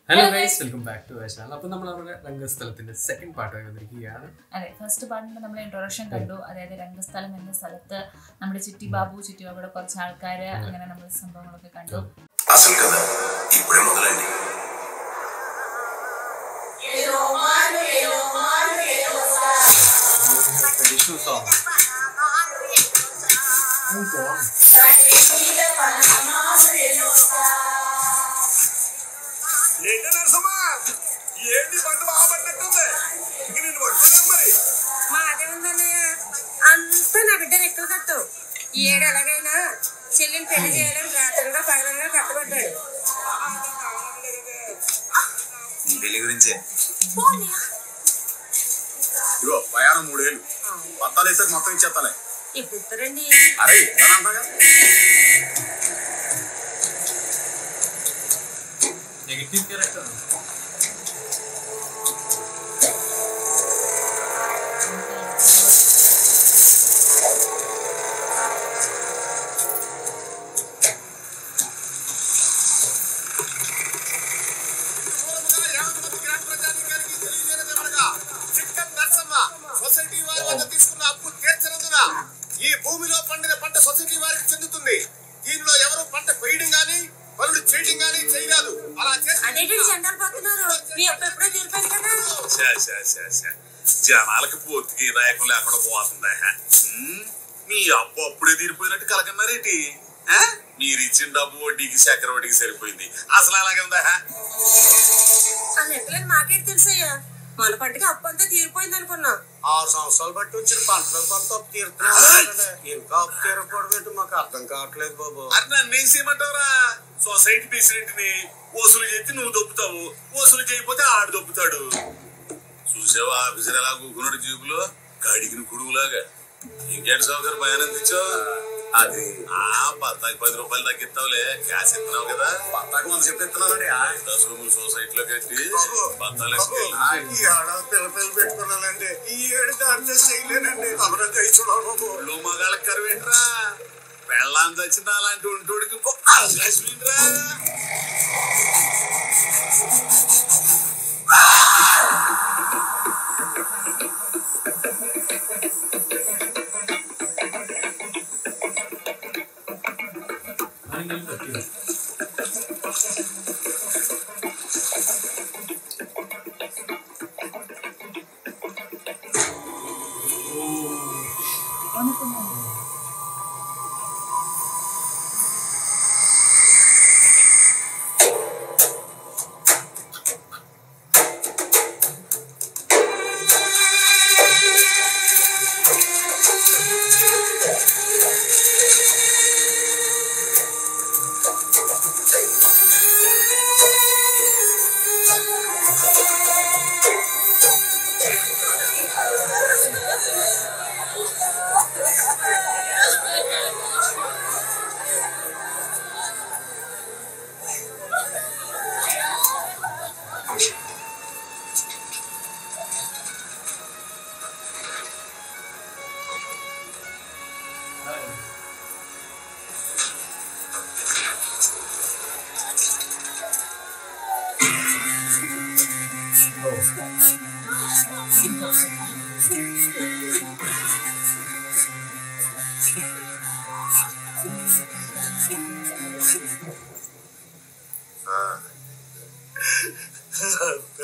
Hello guys, welcome back to our channel. അപ്പോൾ നമ്മൾ നമ്മുടെ രംഗസ്ഥലത്തിന്റെ സെക്കൻഡ് പാർട്ടായി വന്നിരിക്കുകയാണ്. അതെ, ഫസ്റ്റ് പാർട്ടിന്റെ നമ്മൾ ഇൻട്രൊഡക്ഷൻ കണ്ടു. അതായത് രംഗസ്ഥലം എന്ന സ്ഥലത്ത് നമ്മുടെ ചുറ്റിബാബുയുടെ കുറച്ച് ആൾക്കാര് അങ്ങനെ നമ്മൾ സംഭവങ്ങളൊക്കെ കണ്ടു. అంతా నా బిడ్డ రెక్కలు కట్టు. ఈ ఏడు ఎలాగైనా చెల్లిని పెళ్లి చేయాలని రాత్రిగా పగలంగా కట్టబడ్డాడు. పెళ్లి గురించే ఇగో ప్రయాణం 3 ఏళ్ళు పత్తాలు వేస్తే మొత్తం ఇచ్చేస్తాలే. ఇప్పుడు ఇస్తారండి. అరే నెగటివ్ క్యారెక్టర్ సొసైటీ వారి వద్ద తీసుకున్న అప్పు తీర్చనందున ఈ భూమిలో పండిన పంట సొసైటీ వారికి చెందుతుంది. దీనిలో ఎవరు పంట కొయ్యడం గానీ పనులు చేయడం గానీ చేయరాదు. అలా జనాలకు పూర్తికి రాయకం లేకుండా పోతుందా? మీ అప్పు అప్పుడే తీరిపోయినట్టు కలకన్నారేంటి? మీరు ఇచ్చిన డబ్బు వడ్డీకి చక్కెర వడ్డీకి సరిపోయింది. అసలు అలాగే ఉందా? మాకేం తెలుసయ్యా, మన పంటకి అప్పు అంతా తీరిపోయింది అనుకున్నా. 6 సంవత్సరాలు బట్టి వచ్చిన పంట డబ్బంతా అప్పు తీరుతున్నా. ఇంకా అప్పు తీరకపోవడం ఏంటి మాకు అర్థం కావట్లేదు బాబు. అది నన్ను ఏం చేయమంటావురా? సొసైటీ ప్రెసిడెంట్ ని వసూలు చేసి నువ్వు దొప్పుతావు, వసూలు చేయకపోతే ఆడు దొప్పుతాడు. చూసావా ఆఫీసర్ ఎలా కూకున్నాడు జీబులో కడిగిన కుడుగులాగా. ఇంకేంటి సౌకర్యం భయాన్ని తెచ్చావు? అది బత్తాకి 10 రూపాయలు తగ్గిస్తావులే, క్యాష్ ఇస్తున్నావు కదా. పత్తాకు 100 చెప్పి ఇస్తున్నానండి. 10 రూములు సొసైటీలో కట్టి బత్తాలు పిల్లలు పెట్టుకున్నానండి. ఈ ఏడు దాంట్లో చేయలేనండి. లో మగాళ్ళకి కరువేంట్రా? పెళ్ళాన్ని తెచ్చిన అలాంటి ఉంటోడికి అవకాశం ఏంట్రా?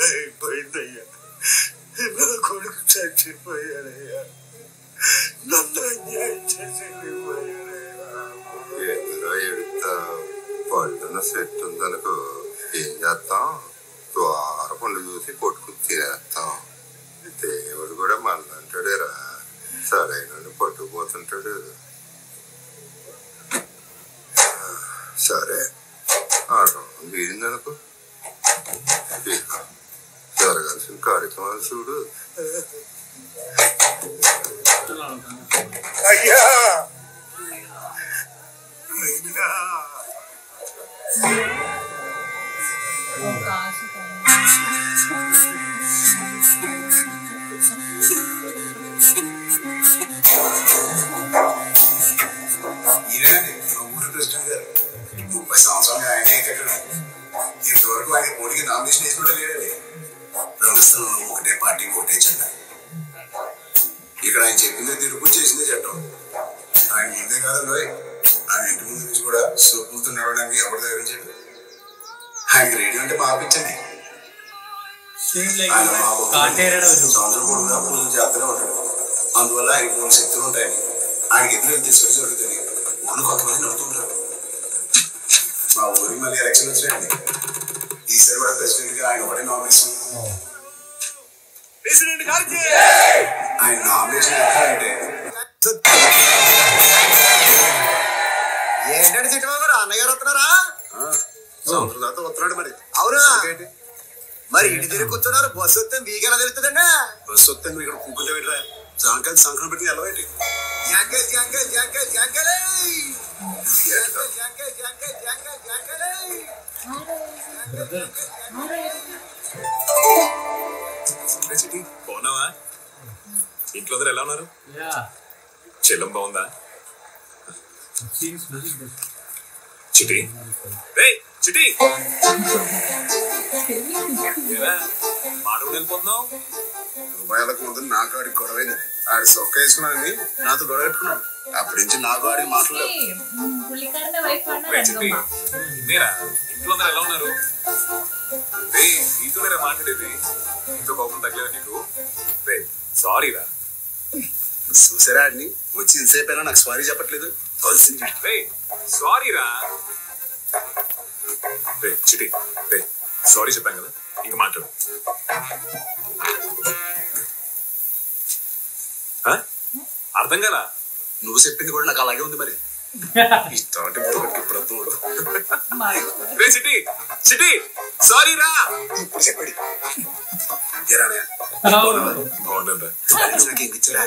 అయిపోయిందయ్యా, నా కొడుకు చచ్చిపోయాడయ్యా, నన్ను అన్యాయం చేసి ఎందులో ఎడుతా పడుతున్న సెట్ ఉందనుకో ఏం చేస్తాం? ద్వార పనులు చూసి కొట్టుకుని తినేస్తాం. దేవుడు కూడా మళ్ళంటాడేరా, సరైన పట్టుకుపోతుంటాడు. సరే ఆటం వీడిందనుకో, జరగాల్సిన కార్యక్రమాలు చూడు. అయ్యా ఈయన ఊరు ప్రెసిడెంట్ గారు 30 సంవత్సరాలు ఆయనే కట్టడం. ఇంతవరకు ఆయన మోడీకి నామినేషన్ వేసుకుంటే లేడండి. రంగస్థలంలో ఒకటే పార్టీ ఒకటే చెందా. ఇక్కడ ఆయన చెప్పిందే తీర్పు చేసిందే చట్టం. ఆయన ముందే కాదండి, ఆయన ఇంటి ముందు నుంచి కూడా సూపులతో నడవడానికి ఎవరు ధరించాడు. ఆయనకి రేడియో అంటే బాగా పిచ్చండి. ఆయన సంవత్సరం పొడుగునా పూజలు చేస్తూనే ఉంటాడు. అందువల్ల ఆయన కొన్ని శక్తులు ఉంటాయని ఆయనకి ఎదురు వెళ్తే సరి జరుగుతుంది. ఊళ్ళు కొంతమంది నడుతుంటారు. మా ఊరికి మళ్ళీ ఎలక్షన్ వచ్చినాయండి. ఈసారి కూడా ప్రెసిడెంట్ గా ఆయన ఒకటే నామినేషన్. ఆయన నామినేషన్ ఎక్కడంటే ఏంటంటే చిట్టబాబు గారు అన్నగారు వస్తున్నారా? సంవత్సరం తర్వాత వస్తున్నాడు. మరి అవునా? మరి ఇంటి తిరిగి కూర్చున్నారు. బస్సు వస్తే మీకు ఎలా తెలుస్తుందండి? బస్సు వస్తే మీరు ఇక్కడ కూకుంటే పెట్టరా జాంకాయలు సంక్రమణ పెట్టి ఎలవేటి జాంకాయ్ జాంకాయ్ జాంకాయ్ జాంకాయ్ జాంకాయ్ జాంకాయ్ జాంకాయ్ జాంకాయ్ చిటి బాగున్నావా? ఇంట్లో అందరూ ఎలా ఉన్నారు? చెల్లం బాగుందా? చిటి చిటి మాటలు వెళ్ళిపోతున్నావు. దుబాయ్లకు ముందు నాకు ఆడికి గొడవైంది. ఆడి సొక్క వేసుకున్నానని నాతో గొడవ పెట్టుకున్నాను. అప్పటి నుంచి నాకు ఆడికి మాట్లాడలేదు. చిటి మీరా ఇంట్లో అందరూ ఎలా ఉన్నారు? నీతోనే మాట్లాడేది. ఇంట్లో కోపం తగ్గలేదు నీకు? సారీరా. చూసారా ఆడిని వచ్చి ఇంతసేపు అయినా నాకు సారీ చెప్పట్లేదు. సారీరా. చిటి సారీ చెప్పాను కదా, ఇంక మాట్లాడు. అర్థం కదా? నువ్వు చెప్పింది కూడా నాకు అలాగే ఉంది. మరి ఈ తాటి ఇప్పుడు అర్థం అవుతుంది. చిటి చిటి సారీరా. ఇప్పుడు చెప్పండి. ఎరానే బాగుందా? నాకేం ఇచ్చారా?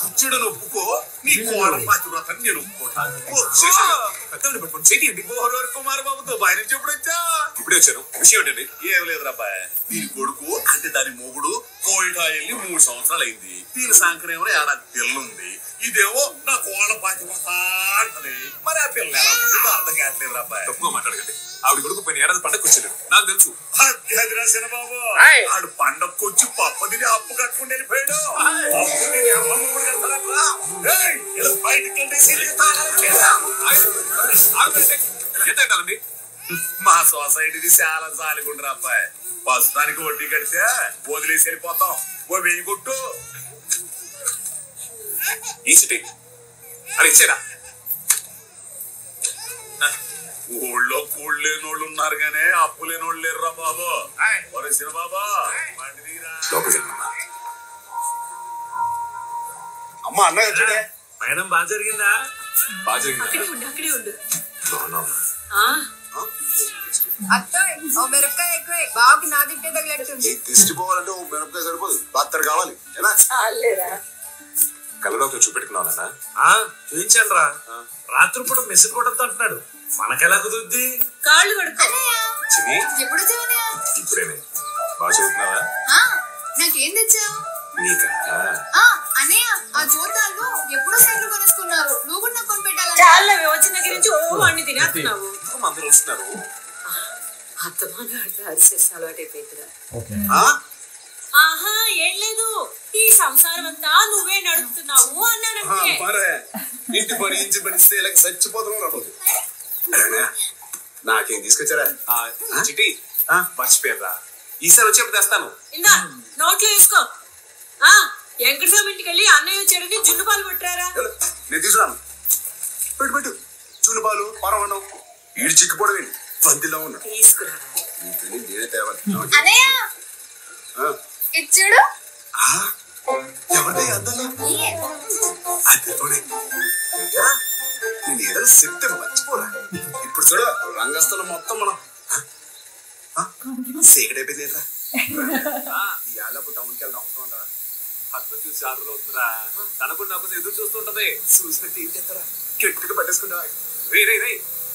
కూర్చోడు ఒప్పుకో. నీ కోడలు పాతివ్రతని నేను ఒప్పుకోవడం. కుమార్ బాబుతో బయట నుంచి ఎప్పుడు వచ్చా? ఇప్పుడే వచ్చాను. విషయం ఏంటండి? ఏం లేదు రాబాయ్. దీని కొడుకు అంటే దాని మొగుడు కోయిటా వెళ్ళి 3 సంవత్సరాలు అయింది. దీని సంక్రమణ ఏడాది పిల్లుంది. ఇదేమో నా కోళ్ళ పాతివ్రత అంటది. మరి ఆ పిల్ల ఎలా పుట్టిందో అర్థం కావట్లేదు రాబాయ్. తప్పుగా మాట్లాడకండి. ఆవిడ కొడుకు పోయిన ఏడాది పండగ వచ్చాడు, నాకు తెలుసు. అది రాసిన బాబు ఆడు పండగకొచ్చి పప్పదిని అప్పు కట్టుకుని వెళ్ళిపోయాడు. ఎంతండి? మా సొసైటీది చాలా సాలిగుండ్రు అబ్బాయి. ప్రస్తుతానికి వడ్డీ కడితే వదిలేసి వెళ్ళిపోతాం. ఓ 1000 కొట్టు. ఈ సిటీ అది ఇచ్చేరా? ఊళ్ళో కూళ్ళు లేని వాళ్ళు ఉన్నారు గానీ అప్పు లేని వాళ్ళు లేరురా బాబు. వరసిన బాబా అమ్మ అన్నయ్య వచ్చాడే. మేడం బాగా జరిగిందా? బాగా జరిగింది. అక్కడే ఉండు. బాగున్నావు? అత్తయ్య ఓ మిరపకాయ ఎక్కువే. బావుకి నా దిట్టే తగిలేట్టుంది. దిష్టి పోవాలంటే ఓ మిరపకాయ సరిపోదు, బాత్తర్ కావాలి. కళ్ళ డాక్టర్ చూపెట్టుకున్నావునా? చూపించాను రా. రాత్రిపూట మెసేజ్ కొట్టద్దు అంటున్నాడు. మనకెలా కుదురుద్ది? కాళ్ళు కడుక్కో. చిన్ని ఎప్పుడు వచ్చావా? ఇప్పుడేనే. బాగా చదువుతున్నావా? నాకేం తెచ్చావు? నీకా? అన్నయ్య ఆ జోతాలు ఎప్పుడో సైకిల్ కొనేసుకున్నారు. నువ్వు కూడా నాకు కొని పెట్టాలి. చాలా వచ్చిన దగ్గర నుంచి ఓ అన్ని తినేస్తున్నావు. అందరూ వస్తున్నారు. అత్తమాన అరిసేసి అలవాటైపోయిందిరా. ఆహా ఏం లేదు, ఈ సంసారం అంతా నువ్వే నడుపుతున్నావు అన్నానంటే. ఇంటి పని ఇంటి పడిస్తే ఇలా చచ్చిపోతున్నాం రాబోదు. నాకేం తీసుకొచ్చారా? చిటి మర్చిపోయారా? ఈసారి వచ్చేప్పుడు తెస్తాను. ఇందా నోట్లో వేసుకో. వెంకటస్వామి ఇంటికి వెళ్ళి అన్నయ్య వచ్చాడని జున్ను పాలు పట్టారా? నేను తీసుకురాను. పెట్టు పెట్టు. జున్ను పాలు పరవడం ఈడు చిక్కిపోవడం ఏంటి? పందిలో ఉన్నా తీసుకురా. నేనే తేవాలి. ఇచ్చాడు ఎవరిదే అద్దాలు అద్దెతోనే నేను ఏదైనా చెప్తే మర్చిపోరా. ఇప్పుడు చూడ రంగస్థలం మొత్తం మనం సేకడైపోయిందేట్రా. ఈ ఆలపు టౌన్కి వెళ్ళడం అవసరం అంటారా? హస్బెండ్ చూసి 6 రోజులు అవుతుందిరా. తనకు నాకు ఎదురు చూస్తుంటది. చూసినట్టు ఏం చేస్తారా? గట్టిగా పట్టేసుకుంటా. రే రే రే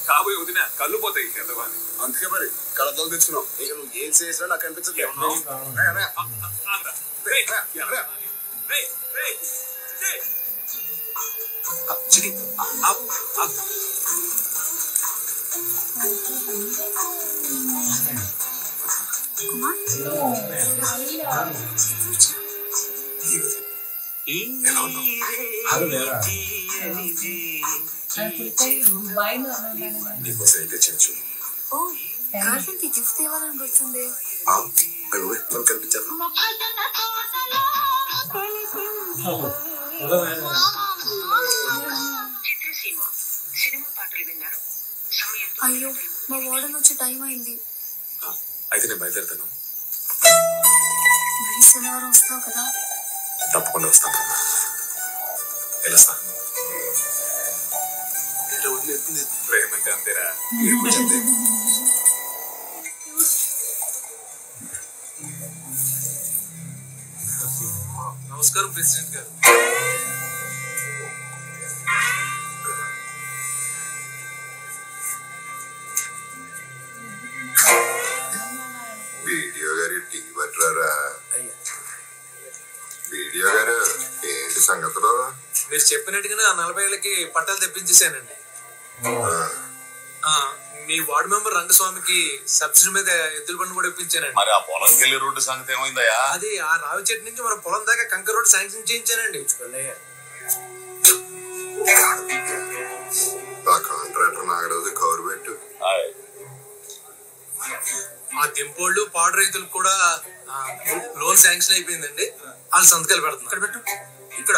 కాబోయే వదిన కళ్ళు పోతాయి ఎంతవాని. అందుకే మరి కళ్ళతోలు తెచ్చుకున్నావు. ఇక నువ్వు ఏం చేసినా నాకు అనిపించదు. నీకోసం అయితే చెంచు గిఫ్ట్ ఇవ్వాలని వస్తుంది. మనకు కనిపించారు. అయ్యో మా వార్డెన్ వచ్చే టైం అయింది. అయితే నేను బయలుదేరుతాను. మళ్ళీ శనివారం వస్తావు కదా? తప్పకుండా వస్తాను. వెళ్ళొస్తా. ప్రేమ అంటే అంతేరా. నమస్కారం ప్రెసిడెంట్ గారు. వీడియో గారు టీ పట్టరారా? వీడియో గారు ఏంటి సంగతులు? మీరు చెప్పినట్టుగానే ఆ 40 ఏళ్ళకి పట్టాలు తెప్పించేశానండి. మీ వార్డు మెంబర్ రంగస్వామికి సబ్సిడీ మీద ఎద్దుల బండి కూడా ఇప్పించానండి. మరి ఆ పొలంకి వెళ్ళి రోడ్డు సంగతి ఏమైందయా? అది ఆ రావి చెట్టు నుంచి మన పొలం దాకా కంకర్ రోడ్డు శాంక్షన్ చేయించానండి. కాంట్రాక్టర్ నాగరాజు కవర్ పెట్టు. ఆ తెంపోళ్ళు పాడు రైతులకు కూడా లోన్ శాంక్షన్ అయిపోయిందండి. వాళ్ళు సంతకాలు పెడుతున్నారు. ఇక్కడ పెట్టు. ఇక్కడ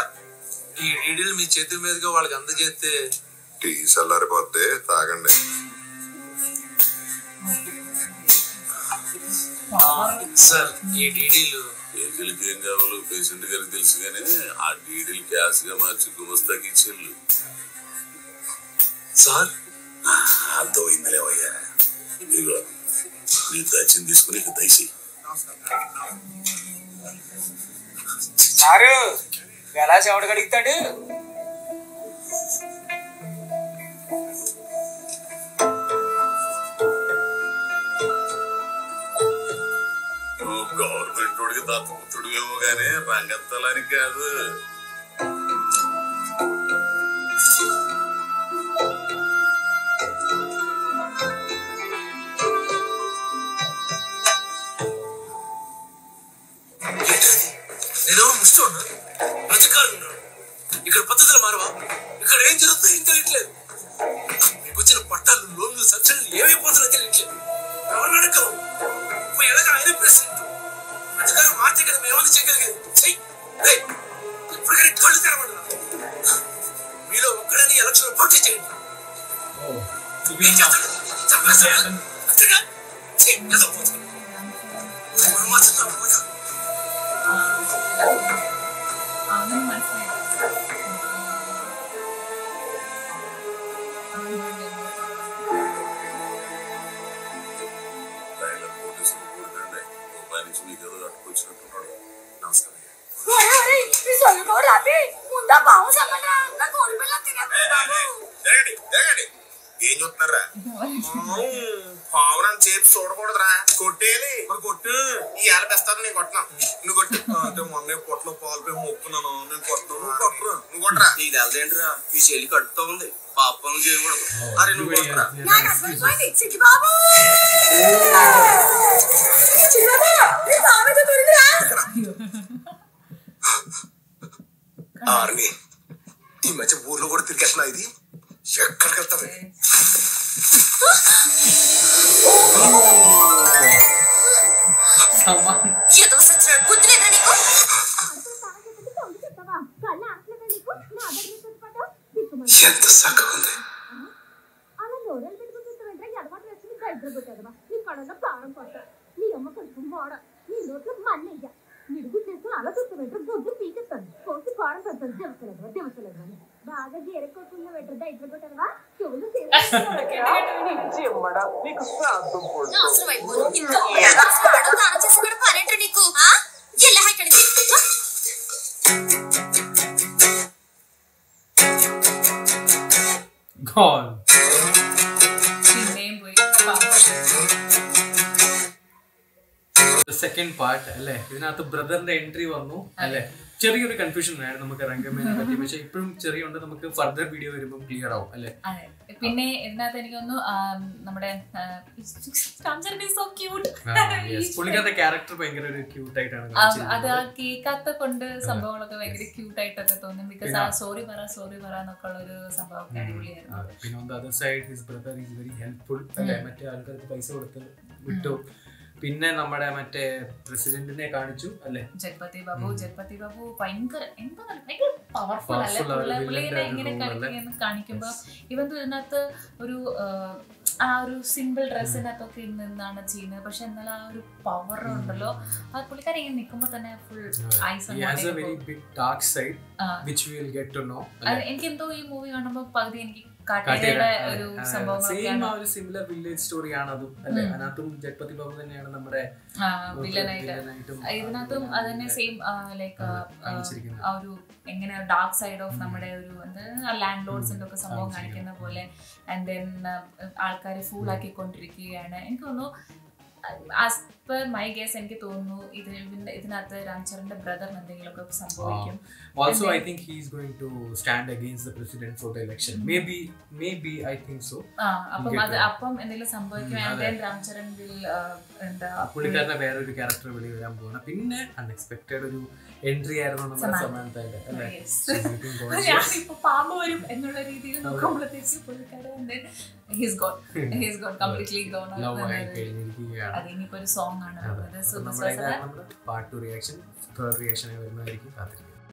ఈ డీడీలు మీ చేతుల మీదుగా వాళ్ళకి అందజేస్తే టీ చల్లారిపోతే తాగండి. సార్ ఈ డీడీలు పేషెంట్కి ఏం కావాలో పేషెంట్ గారికి తెలుసు కానీ ఆ డీడీలు క్యాష్ గా మార్చి గుమస్తాకి ఇచ్చేళ్ళు. సార్ అర్థమైందిలేవయ్యా. ఇదిగో నీ దచ్చిన తీసుకుని దయచి సారు ఎలా చెవడ కడుగుతాడు. గవర్నమెంట్ వాడికి దత్తపుత్రుడు ఏమో గానీ రంగత్తలని కాదు. నేను ముస్తూ ఉన్నా అధికారులు ఉన్నారు. ఇక్కడ పద్ధతులు మారవా? ఇక్కడ ఏం జరుగుతుందో ఏం తెలియట్లేదు. మీకు వచ్చిన పట్టాలు లోన్లు సబ్సిడీలు ఏమైపోతుందో తెలియట్లేదు. ఎవరిని అడగవు. ఎలాగ ఆయన ప్రెసిడెంట్ అధికారులు మార్చే కదా మేమని చేయగలిగేది. ఇప్పటికీ కళ్ళు తెరవడం. మీలో ఒక్కడని ఎలక్షన్ పోటీ చేయండి. ఏం చేస్తాడు? చంపేస్తాడు. అంతేగా ఏదో పోతుంది. మార్చుతాం పోతా. పోలీసులు కూడదండి. రూపాయి నుంచి మీకు ఏదో అట్టుకొచ్చినట్టున్నాడు. నమస్కారం. ఏం చూస్తున్నారా? పావునని చేపి చూడకూడదురా. కొట్టేయాలి. మరి కొట్టు. ఈ ఏళ్ళ పెస్తాను నేను కొట్టినా. నువ్వు కొట్టు. అంటే మొన్న పొట్టలో పాలు పోయి మొక్కున్నాను. నేను కొట్టను. నువ్వు కొట్టరా. నీకు తెలదేంటిరా? మీ చెల్లి కడుపుతా ఉంది. పాపం చేయకూడదు. అరే నువ్వు కొట్టరా. ఆర్ని ఈ మధ్య ఊర్లో కూడా తిరిగేస్తున్నా. ఇది ఎక్కడికి వెళ్తావే? ఎంత చక్కగా ఉంది. బాగా జీరకోకుండా పెట్టదా ఇట్లా కొట్టవా? చెవులు నీకు God. സെക്കൻഡ് പാർട്ട് അല്ലേ. ഇതിനകത്ത് ബ്രദറിന്റെ എൻട്രി വന്നു അല്ലേ. ചെറിയൊരു കൺഫ്യൂഷൻ ആയിരുന്നു നമുക്ക് രംഗമേനെ പറ്റി, പക്ഷെ ഇപ്പോഴും ചെറിയുണ്ട്. നമുക്ക് ഫർദർ വീഡിയോ വരുമ്പോൾ ക്ലിയർ ആവും അല്ലേ. പിന്നെ ഇതിനകത്ത് എനിക്ക് തോന്നുന്നു നമ്മുടെ പുള്ളിക്കാരുടെ ക്യാരക്ടർ ഭയങ്കര ഒരു ക്യൂട്ട് ആയിട്ടാണ് അത് ആ കേൾക്കാത്ത കൊണ്ട് സംഭവങ്ങളൊക്കെ ഭയങ്കര ക്യൂട്ട് ആയിട്ടൊക്കെ തോന്നും. ബിക്കോസ് ആ സോറി പറ എന്നൊക്കെ ഉള്ള ഒരു സംഭവം അടിപൊളിയായിരുന്നു. പിന്നെ on the other side his brother is very helpful അല്ലേ. മറ്റേ ആൾക്കാർക്ക് പൈസ കൊടുത്ത് വിട്ടു. പിന്നെ നമ്മുടെ മറ്റേ പ്രസിഡന്റിനെ കാണിച്ചു അല്ലെ, ജഗപതി ബാബു ഭയങ്കര പവർഫുൾ അല്ലെ. പുള്ളിനെ എങ്ങനെ കാണിക്കുമ്പോ ഇവൻ ഇതിനകത്ത് ഒരു ആ ഒരു സിമ്പിൾ ഡ്രസ്സിനകത്തൊക്കെ നിന്നാണ് ചെയ്യുന്നത്. പക്ഷെ എന്നാലും ആ ഒരു പവർ ഉണ്ടല്ലോ, ആ പുള്ളിക്കാരി ഇങ്ങനെ നിൽക്കുമ്പോ തന്നെ ഫുൾ ഐസ്. എനിക്ക് എന്തോ ഈ മൂവി കാണുമ്പോ പകുതി എനിക്ക് ഒരു സിമിലർ വില്ലേജ് സ്റ്റോറി ആണ് അതും അല്ലെ. അതിനകത്തും ജഗപതി ബാബു തന്നെയാണ് നമ്മുടെ ഇതിനകത്തും അതന്നെ സെയിം ലൈക്ക് ആ ഒരു എങ്ങനെ ഡാർക്ക് സൈഡ് ഓഫ് നമ്മുടെ ഒരു എന്താ ലാൻഡ് ലോഡ്സിന്റെ ഒക്കെ സംഭവം കാണിക്കുന്ന പോലെ. ആൻഡ് ദെൻ ആൾക്കാരെ ഫൂൾ ആക്കിക്കൊണ്ടിരിക്കുകയാണ്. എനിക്ക് തോന്നുന്നു ആസ് പെർ മൈ ഗെസ് എനിക്ക് തോന്നുന്നു ഇതിനകത്ത് രാംചരന്റെ ബ്രദറിന് എന്തെങ്കിലുമൊക്കെ സംഭവിക്കും. Also I think he is going to stand against the president for the election. Maybe I think so. അപ്പം എന്തെങ്കിലും സംഭവിക്കും. ആൻഡ് ദെൻ രാംചരൻ will എന്താ പുള്ളിക്കാരന്റെ വേറൊരു ക്യാരക്ടർ വെളി വരാൻ പോകണം. പിന്നെ അൺഎക്സ്പെക്ടഡ് ഒരു എൻട്രി ആയിരുന്നു നമ്മുടെ സമാന്തന്റെ അല്ലേ. ഞാനിപ്പോ പാമ്പ് വരും എന്നുള്ള രീതിയിൽ നോക്കുമ്പോഴത്തേക്ക് പുള്ളിക്കാരൻ he's gone completely gone. അതിനിപ്പോ ഒരു സോങ് ആണ്. പാർട്ട് 2 റിയാക്ഷൻ, തേർഡ് റിയാക്ഷൻ വരുന്നതായിരിക്കും.